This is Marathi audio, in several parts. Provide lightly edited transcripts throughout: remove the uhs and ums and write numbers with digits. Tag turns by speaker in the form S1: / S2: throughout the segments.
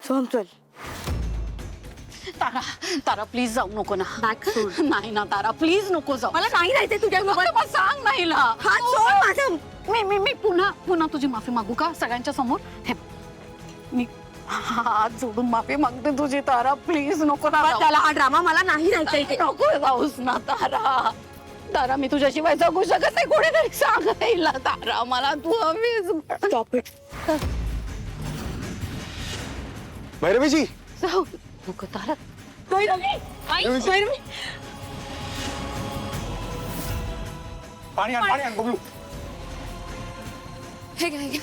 S1: सोहम चल.
S2: तारा तारा प्लीज जाऊ नको ना.
S1: बॅग सोड.
S2: नाही ना तारा प्लीज नको जाऊ.
S1: मला नाही जायचंय तुझ्यासोबत.
S2: मग सांग नाही ना.
S1: हात सोड माझा.
S2: मी पुन्हा तुझी माफी मागू का सगळ्यांच्या समोर? हे मी हात जोडून माफी मागते तुझी तारा प्लीज नको ना जाऊ.
S1: त्याला हा ड्रामा मला नाही जायचंय इथे.
S2: नको जाऊस ना तारा. तारा मी तुझ्याशिवाय जगू शकत नाही. कोणीतरी सांग ना तारा मला तू हवीस.
S1: Stop it.
S3: भैरवीजी
S2: जाऊ नको तारा.
S1: भैरवी
S3: पाणी आण बघू.
S1: हे घे.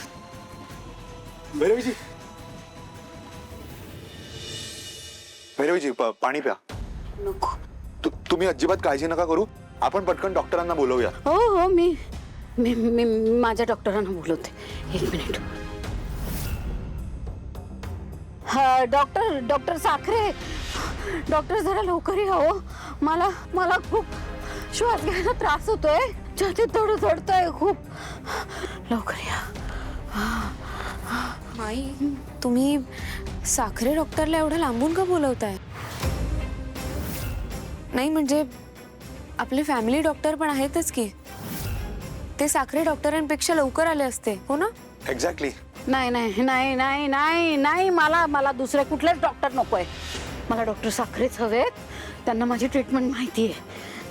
S3: भैरवीजी पाणी प्या.
S2: नको.
S3: तुम्ही अजिबात काळजी नका करू. आपण पटकन डॉक्टरांना बोलवूया.
S2: हो मी माझ्या डॉक्टरांना बोलवते. एक मिनिट. हा डॉक्टर साखरे. डॉक्टर जरा लवकर या हो. मला खूप श्वास घ्यायला त्रास होतोय. छातीत धडधडतंय खूप. लवकर या.
S4: माई तुम्ही साखरे डॉक्टरला एवढं लांबून का बोलवताय? नाही म्हणजे आपले फॅमिली डॉक्टर पण आहेतच की. ते साखरे डॉक्टरांपेक्षा लवकर आले असते हो ना?
S3: एक्झॅक्टली.
S2: नाही मला दुसरे कुठलेच डॉक्टर नकोय. मला डॉक्टर साखरेच हवेत. त्यांना माझी ट्रीटमेंट माहिती आहे.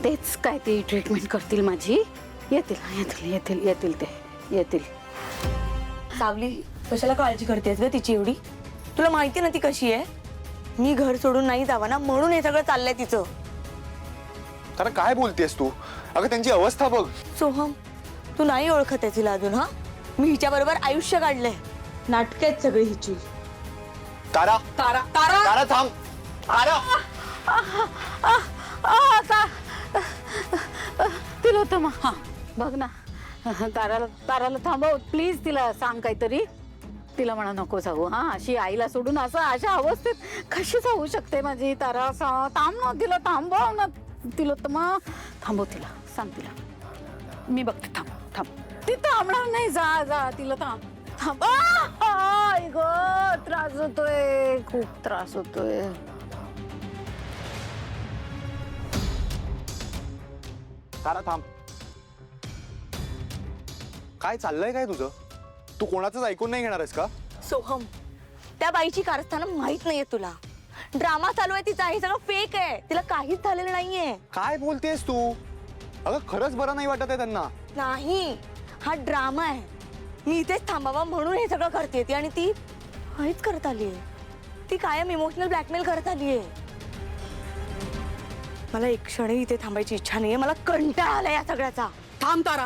S2: तेच काय ती ट्रीटमेंट करतील माझी. येतील ते.
S1: सावली कशाला काळजी करतेस ग तिची एवढी? तुला माहिती ना ती कशी आहे. मी घर सोडून नाही जावा ना म्हणून हे सगळं चाललंय तिचं.
S3: तारा काय बोलतेस तू? अगं त्यांची अवस्था बघ.
S1: सोहम तू नाही ओळखत आहे तिला अजून. हा मी हिच्या बरोबर आयुष्य काढलंय. नाटक आहेत सगळी हिची.
S3: तारा थांब.
S2: तिलोत्तमा हा बघ ना. ताराला थांबव प्लीज. तिला सांग काहीतरी. तिला म्हणा नको जाऊ. हा अशी आईला सोडून अशा अवस्थेत कशी जाऊ शकते माझी तारा? थांब ना. तिला थांबव ना. तिलोत्तमा थांबव. तिला सांग. तिला मी बघते. थांब. ती थांबणार नाही. जा तिला थांब. आई ग त्रास होतोय. खूप त्रास होतोय.
S3: तारा थांब. काय चाललंय काय तुझं? तू कोणाचंच ऐकून नाही घेणार आहेस का?
S1: सोहम त्या बाईची कारस्थानं माहित नाहीये तुला. ड्रामा चालू आहे तिचा. हे सगळं फेक आहे. तिला काहीच झालेलं नाहीये.
S3: काय बोलतेस तू? अगं खरंच बरं नाही वाटत आहे त्यांना.
S1: नाही हा ड्रामा आहे. मी इथेच थांबावा म्हणून हे सगळं करते ती. आणि ती काहीच करत आलीये. ती कायम इमोशनल ब्लॅकमेल करत आलीये. मला एक क्षणही इथे थांबायची इच्छा नाहीये. मला कंटाळा आलाय या सगळ्याचा.
S2: थांब तारा.